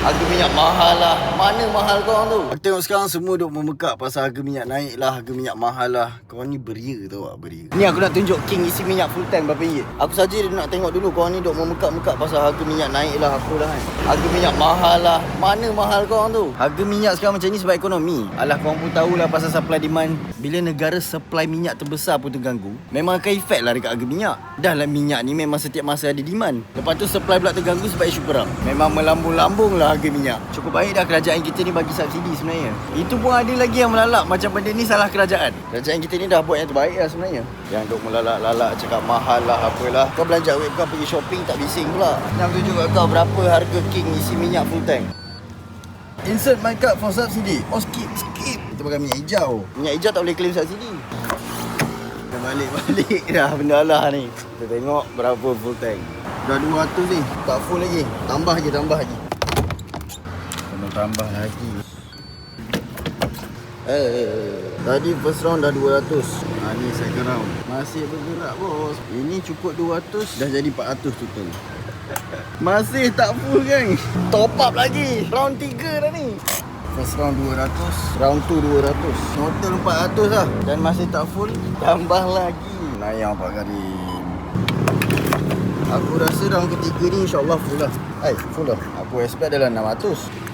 Harga minyak mahal lah. Mana mahal korang tu? Aku tengok sekarang semua duk memekak pasal harga minyak naik lah, harga minyak mahal lah. Korang ni beria tau tak, beria. Ni aku nak tunjuk king isi minyak full tank berapa ringgit. Aku saja nak tengok dulu korang ni duk memekak-mekak pasal harga minyak naik lah apa lah kan. Harga minyak mahal lah. Mana mahal korang tu? Harga minyak sekarang macam ni sebab ekonomi. Alah, korang pun tahulah pasal supply demand. Bila negara supply minyak terbesar pun terganggu, memang akan efek lah dekat harga minyak. Dah lah minyak ni memang setiap masa ada demand. Lepas tu supply pula terganggu sebab isu perang. Memang melambung-lambung lah harga minyak. Cukup baik dah kerajaan kita ni bagi subsidi sebenarnya. Itu pun ada lagi yang melalak macam benda ni salah kerajaan. Kerajaan kita ni dah buat yang terbaik lah sebenarnya. Yang duk melalak-lalak cakap mahal lah apalah. Kau belanja web kau pergi shopping tak bising pula. Nak tunjuk kat kau berapa harga king isi minyak full tank. Insert my card for subsidy. Oh, skip. Kita pakai minyak hijau. Minyak hijau tak boleh claim subsidi. Dah balik dah benda lah ni. Kita tengok berapa full tank. Dah 200 ni. Tak full lagi. Tambah lagi. Tambah lagi. Tadi first round dah 200. Ni second round. Masih bergerak bos. Ini cukup 200. Dah jadi 400 total. Masih tak full kan. Top up lagi. Round 3 dah ni. First round 200. Round 2 200. Total 400 lah. Dan masih tak full. Tambah lagi. Nayang 4 kali. Aku rasa round ketiga ni insyaAllah full lah. Full lah. Aku expect dalam 600.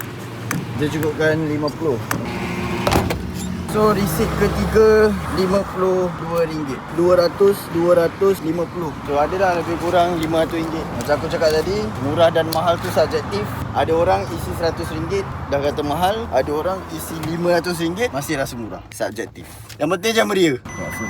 Dia cukupkan 50. So receipt ketiga RM52. 200, 250. So ada dah lebih kurang RM500. Macam aku cakap tadi, murah dan mahal tu subjektif. Ada orang isi RM100 dah kata mahal. Ada orang isi RM500 masih rasa murah. Subjektif. Yang penting jangan beria. Full.